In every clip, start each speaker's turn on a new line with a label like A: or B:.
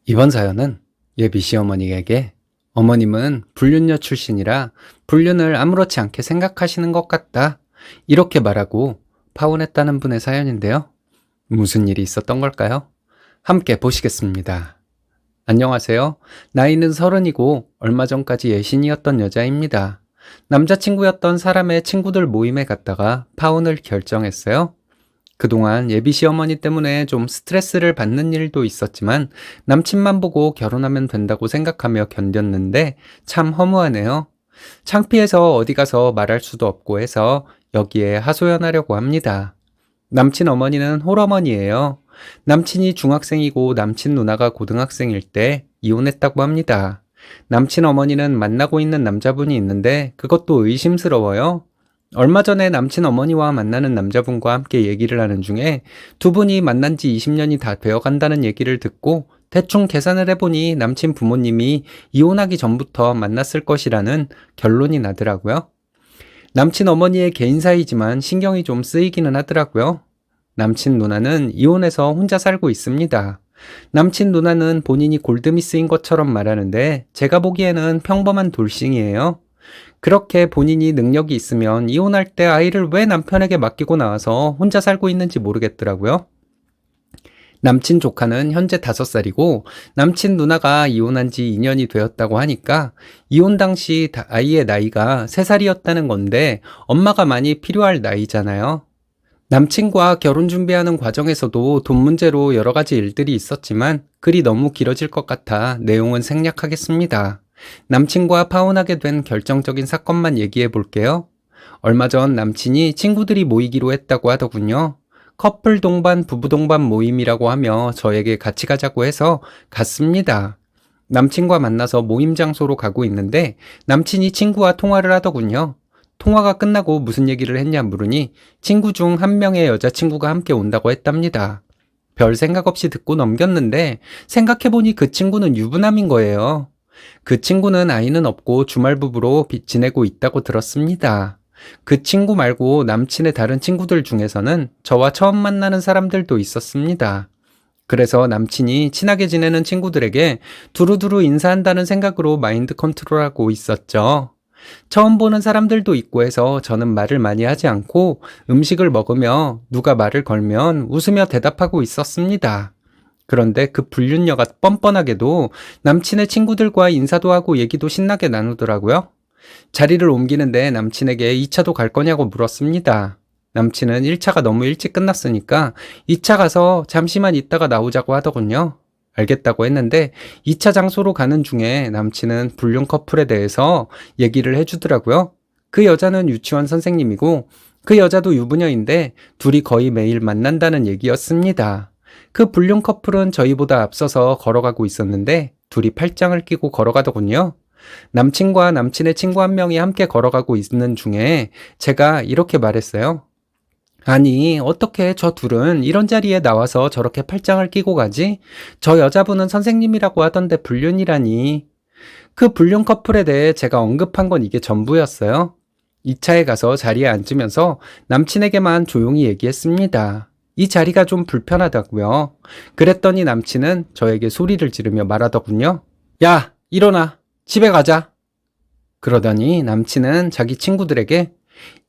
A: 이번 사연은 예비 시어머니에게 어머님은 불륜녀 출신이라 불륜을 아무렇지 않게 생각하시는 것 같다. 이렇게 말하고 파혼했다는 분의 사연인데요. 무슨 일이 있었던 걸까요? 함께 보시겠습니다. 안녕하세요. 나이는 30이고 얼마 전까지 예신이었던 여자입니다. 남자친구였던 사람의 친구들 모임에 갔다가 파혼을 결정했어요. 그동안 예비 시어머니 때문에 좀 스트레스를 받는 일도 있었지만 남친만 보고 결혼하면 된다고 생각하며 견뎠는데 참 허무하네요. 창피해서 어디 가서 말할 수도 없고 해서 여기에 하소연하려고 합니다. 남친 어머니는 홀어머니예요. 남친이 중학생이고 남친 누나가 고등학생일 때 이혼했다고 합니다. 남친 어머니는 만나고 있는 남자분이 있는데 그것도 의심스러워요. 얼마 전에 남친 어머니와 만나는 남자분과 함께 얘기를 하는 중에 두 분이 만난 지 20년이 다 되어 간다는 얘기를 듣고 대충 계산을 해보니 남친 부모님이 이혼하기 전부터 만났을 것이라는 결론이 나더라고요. 남친 어머니의 개인사이지만 신경이 좀 쓰이기는 하더라고요. 남친 누나는 이혼해서 혼자 살고 있습니다. 남친 누나는 본인이 골드미스인 것처럼 말하는데 제가 보기에는 평범한 돌싱이에요. 그렇게 본인이 능력이 있으면 이혼할 때 아이를 왜 남편에게 맡기고 나와서 혼자 살고 있는지 모르겠더라고요. 남친 조카는 현재 5살이고 남친 누나가 이혼한 지 2년이 되었다고 하니까 이혼 당시 아이의 나이가 3살이었다는 건데 엄마가 많이 필요할 나이잖아요. 남친과 결혼 준비하는 과정에서도 돈 문제로 여러 가지 일들이 있었지만 글이 너무 길어질 것 같아 내용은 생략하겠습니다. 남친과 파혼하게 된 결정적인 사건만 얘기해 볼게요. 얼마 전 남친이 친구들이 모이기로 했다고 하더군요. 커플 동반, 부부 동반 모임이라고 하며 저에게 같이 가자고 해서 갔습니다. 남친과 만나서 모임 장소로 가고 있는데 남친이 친구와 통화를 하더군요. 통화가 끝나고 무슨 얘기를 했냐 물으니 친구 중 한 명의 여자친구가 함께 온다고 했답니다. 별 생각 없이 듣고 넘겼는데 생각해보니 그 친구는 유부남인 거예요. 그 친구는 아이는 없고 주말 부부로 지내고 있다고 들었습니다. 그 친구 말고 남친의 다른 친구들 중에서는 저와 처음 만나는 사람들도 있었습니다. 그래서 남친이 친하게 지내는 친구들에게 두루두루 인사한다는 생각으로 마인드 컨트롤하고 있었죠. 처음 보는 사람들도 있고 해서 저는 말을 많이 하지 않고 음식을 먹으며 누가 말을 걸면 웃으며 대답하고 있었습니다. 그런데 그 불륜녀가 뻔뻔하게도 남친의 친구들과 인사도 하고 얘기도 신나게 나누더라고요. 자리를 옮기는데 남친에게 2차도 갈 거냐고 물었습니다. 남친은 1차가 너무 일찍 끝났으니까 2차 가서 잠시만 있다가 나오자고 하더군요. 알겠다고 했는데 2차 장소로 가는 중에 남친은 불륜 커플에 대해서 얘기를 해주더라고요. 그 여자는 유치원 선생님이고 그 여자도 유부녀인데 둘이 거의 매일 만난다는 얘기였습니다. 그 불륜 커플은 저희보다 앞서서 걸어가고 있었는데 둘이 팔짱을 끼고 걸어가더군요. 남친과 남친의 친구 한 명이 함께 걸어가고 있는 중에 제가 이렇게 말했어요. 아니, 어떻게 저 둘은 이런 자리에 나와서 저렇게 팔짱을 끼고 가지? 저 여자분은 선생님이라고 하던데 불륜이라니. 그 불륜 커플에 대해 제가 언급한 건 이게 전부였어요. 2차에 가서 자리에 앉으면서 남친에게만 조용히 얘기했습니다. 이 자리가 좀 불편하다고요. 그랬더니 남친은 저에게 소리를 지르며 말하더군요. 야, 일어나. 집에 가자. 그러더니 남친은 자기 친구들에게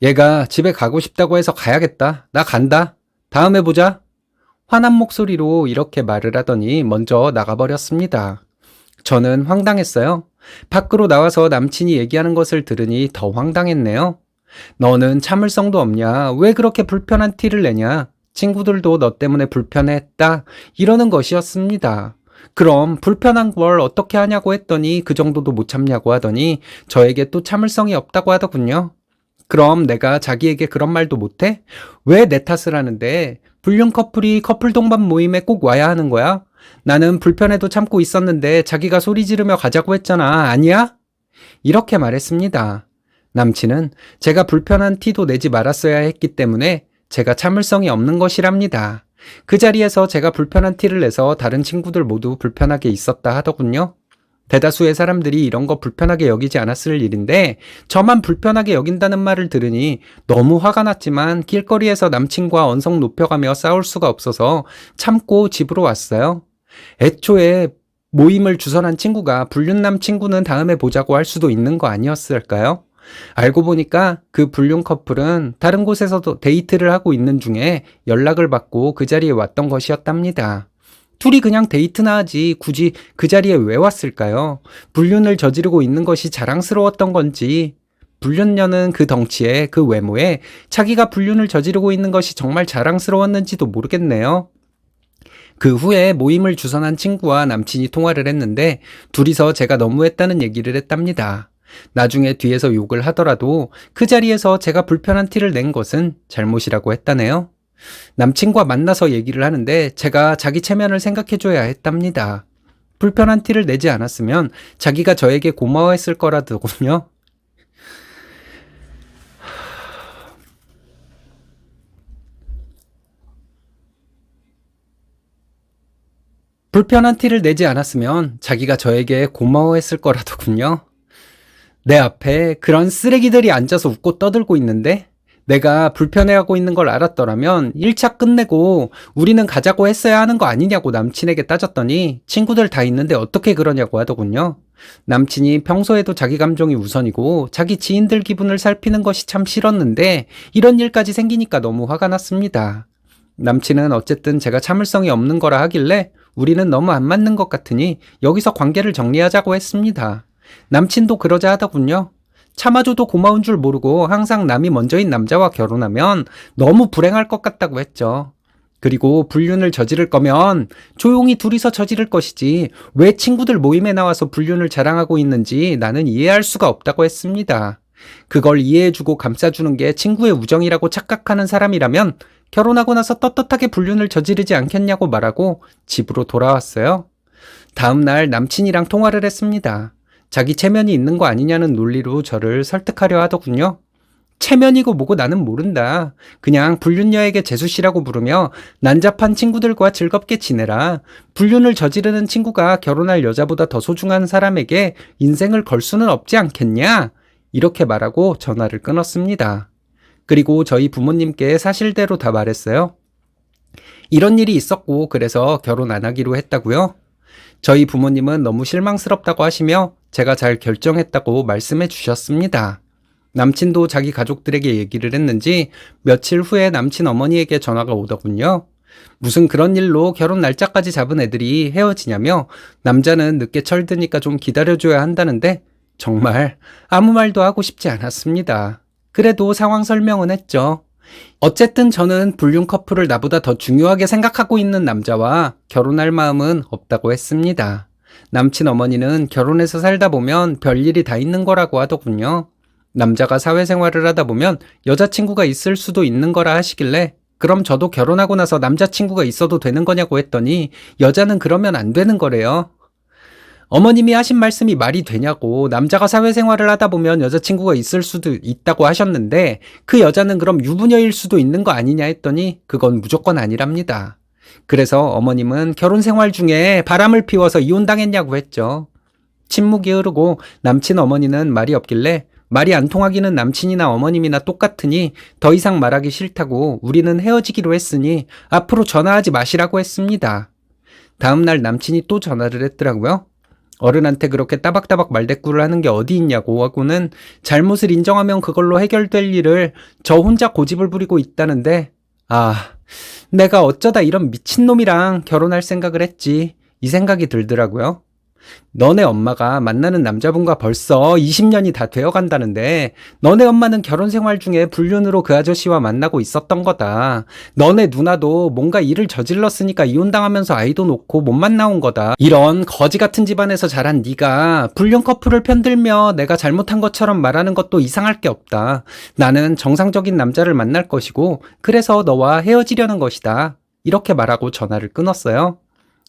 A: 얘가 집에 가고 싶다고 해서 가야겠다. 나 간다. 다음에 보자. 화난 목소리로 이렇게 말을 하더니 먼저 나가버렸습니다. 저는 황당했어요. 밖으로 나와서 남친이 얘기하는 것을 들으니 더 황당했네요. 너는 참을성도 없냐? 왜 그렇게 불편한 티를 내냐? 친구들도 너 때문에 불편했다. 이러는 것이었습니다. 그럼 불편한 걸 어떻게 하냐고 했더니 그 정도도 못 참냐고 하더니 저에게 또 참을성이 없다고 하더군요. 그럼 내가 자기에게 그런 말도 못해? 왜 내 탓을 하는데 불륜 커플이 커플 동반 모임에 꼭 와야 하는 거야? 나는 불편해도 참고 있었는데 자기가 소리 지르며 가자고 했잖아. 아니야? 이렇게 말했습니다. 남친은 제가 불편한 티도 내지 말았어야 했기 때문에 제가 참을성이 없는 것이랍니다. 그 자리에서 제가 불편한 티를 내서 다른 친구들 모두 불편하게 있었다 하더군요. 대다수의 사람들이 이런 거 불편하게 여기지 않았을 일인데 저만 불편하게 여긴다는 말을 들으니 너무 화가 났지만 길거리에서 남친과 언성 높여가며 싸울 수가 없어서 참고 집으로 왔어요. 애초에 모임을 주선한 친구가 불륜남 친구는 다음에 보자고 할 수도 있는 거 아니었을까요? 알고 보니까 그 불륜 커플은 다른 곳에서도 데이트를 하고 있는 중에 연락을 받고 그 자리에 왔던 것이었답니다. 둘이 그냥 데이트나 하지 굳이 그 자리에 왜 왔을까요? 불륜을 저지르고 있는 것이 자랑스러웠던 건지, 불륜녀는 그 덩치에 그 외모에 자기가 불륜을 저지르고 있는 것이 정말 자랑스러웠는지도 모르겠네요. 그 후에 모임을 주선한 친구와 남친이 통화를 했는데 둘이서 제가 너무했다는 얘기를 했답니다. 나중에 뒤에서 욕을 하더라도 그 자리에서 제가 불편한 티를 낸 것은 잘못이라고 했다네요. 남친과 만나서 얘기를 하는데 제가 자기 체면을 생각해줘야 했답니다. 불편한 티를 내지 않았으면 자기가 저에게 고마워했을 거라더군요. 불편한 티를 내지 않았으면 자기가 저에게 고마워했을 거라더군요. 내 앞에 그런 쓰레기들이 앉아서 웃고 떠들고 있는데 내가 불편해하고 있는 걸 알았더라면 1차 끝내고 우리는 가자고 했어야 하는 거 아니냐고 남친에게 따졌더니 친구들 다 있는데 어떻게 그러냐고 하더군요. 남친이 평소에도 자기 감정이 우선이고 자기 지인들 기분을 살피는 것이 참 싫었는데 이런 일까지 생기니까 너무 화가 났습니다. 남친은 어쨌든 제가 참을성이 없는 거라 하길래 우리는 너무 안 맞는 것 같으니 여기서 관계를 정리하자고 했습니다. 남친도 그러자 하더군요. 참아줘도 고마운 줄 모르고 항상 남이 먼저인 남자와 결혼하면 너무 불행할 것 같다고 했죠. 그리고 불륜을 저지를 거면 조용히 둘이서 저지를 것이지 왜 친구들 모임에 나와서 불륜을 자랑하고 있는지 나는 이해할 수가 없다고 했습니다. 그걸 이해해주고 감싸주는 게 친구의 우정이라고 착각하는 사람이라면 결혼하고 나서 떳떳하게 불륜을 저지르지 않겠냐고 말하고 집으로 돌아왔어요. 다음 날 남친이랑 통화를 했습니다. 자기 체면이 있는 거 아니냐는 논리로 저를 설득하려 하더군요. 체면이고 뭐고 나는 모른다. 그냥 불륜녀에게 재수씨라고 부르며 난잡한 친구들과 즐겁게 지내라. 불륜을 저지르는 친구가 결혼할 여자보다 더 소중한 사람에게 인생을 걸 수는 없지 않겠냐? 이렇게 말하고 전화를 끊었습니다. 그리고 저희 부모님께 사실대로 다 말했어요. 이런 일이 있었고 그래서 결혼 안 하기로 했다고요? 저희 부모님은 너무 실망스럽다고 하시며 제가 잘 결정했다고 말씀해 주셨습니다. 남친도 자기 가족들에게 얘기를 했는지 며칠 후에 남친 어머니에게 전화가 오더군요. 무슨 그런 일로 결혼 날짜까지 잡은 애들이 헤어지냐며 남자는 늦게 철드니까 좀 기다려줘야 한다는데 정말 아무 말도 하고 싶지 않았습니다. 그래도 상황 설명은 했죠. 어쨌든 저는 불륜 커플을 나보다 더 중요하게 생각하고 있는 남자와 결혼할 마음은 없다고 했습니다. 남친 어머니는 결혼해서 살다 보면 별일이 다 있는 거라고 하더군요. 남자가 사회생활을 하다 보면 여자친구가 있을 수도 있는 거라 하시길래 그럼 저도 결혼하고 나서 남자친구가 있어도 되는 거냐고 했더니 여자는 그러면 안 되는 거래요. 어머님이 하신 말씀이 말이 되냐고, 남자가 사회생활을 하다 보면 여자친구가 있을 수도 있다고 하셨는데 그 여자는 그럼 유부녀일 수도 있는 거 아니냐 했더니 그건 무조건 아니랍니다. 그래서 어머님은 결혼 생활 중에 바람을 피워서 이혼당했냐고 했죠. 침묵이 흐르고 남친 어머니는 말이 없길래 말이 안 통하기는 남친이나 어머님이나 똑같으니 더 이상 말하기 싫다고 우리는 헤어지기로 했으니 앞으로 전화하지 마시라고 했습니다. 다음날 남친이 또 전화를 했더라고요. 어른한테 그렇게 따박따박 말대꾸를 하는 게 어디 있냐고 하고는 잘못을 인정하면 그걸로 해결될 일을 저 혼자 고집을 부리고 있다는데, 내가 어쩌다 이런 미친놈이랑 결혼할 생각을 했지, 이 생각이 들더라고요. 너네 엄마가 만나는 남자분과 벌써 20년이 다 되어 간다는데 너네 엄마는 결혼 생활 중에 불륜으로 그 아저씨와 만나고 있었던 거다. 너네 누나도 뭔가 일을 저질렀으니까 이혼당하면서 아이도 놓고 못 만나온 거다. 이런 거지 같은 집안에서 자란 네가 불륜 커플을 편들며 내가 잘못한 것처럼 말하는 것도 이상할 게 없다. 나는 정상적인 남자를 만날 것이고 그래서 너와 헤어지려는 것이다. 이렇게 말하고 전화를 끊었어요.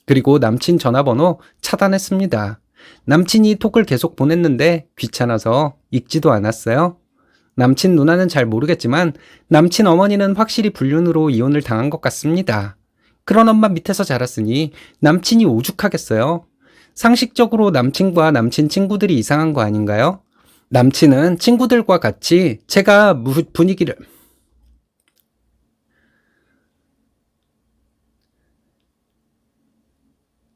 A: 그리고 남친 전화번호 차단했습니다. 남친이 톡을 계속 보냈는데 귀찮아서 읽지도 않았어요. 남친 누나는 잘 모르겠지만 남친 어머니는 확실히 불륜으로 이혼을 당한 것 같습니다. 그런 엄마 밑에서 자랐으니 남친이 오죽하겠어요. 상식적으로 남친과 남친 친구들이 이상한 거 아닌가요? 남친은 친구들과 같이 제가 분위기를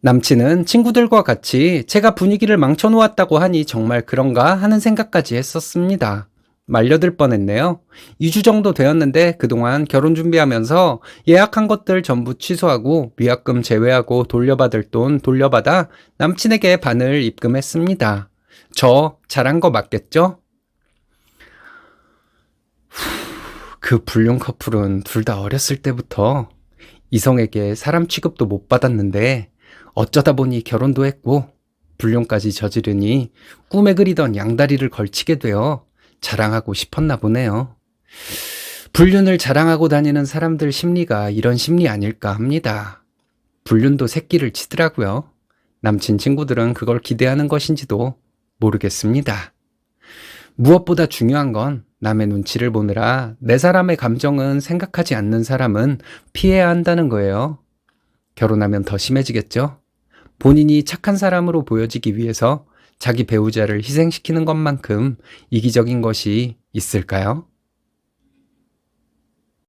A: 남친은 친구들과 같이 제가 분위기를 망쳐놓았다고 하니 정말 그런가 하는 생각까지 했었습니다. 말려들 뻔했네요. 2주 정도 되었는데 그동안 결혼 준비하면서 예약한 것들 전부 취소하고 위약금 제외하고 돌려받을 돈 돌려받아 남친에게 반을 입금했습니다. 저 잘한 거 맞겠죠? 그 불륜 커플은 둘 다 어렸을 때부터 이성에게 사람 취급도 못 받았는데 어쩌다 보니 결혼도 했고 불륜까지 저지르니 꿈에 그리던 양다리를 걸치게 되어 자랑하고 싶었나 보네요. 불륜을 자랑하고 다니는 사람들 심리가 이런 심리 아닐까 합니다. 불륜도 새끼를 치더라고요. 남친 친구들은 그걸 기대하는 것인지도 모르겠습니다. 무엇보다 중요한 건 남의 눈치를 보느라 내 사람의 감정은 생각하지 않는 사람은 피해야 한다는 거예요. 결혼하면 더 심해지겠죠? 본인이 착한 사람으로 보여지기 위해서 자기 배우자를 희생시키는 것만큼 이기적인 것이 있을까요?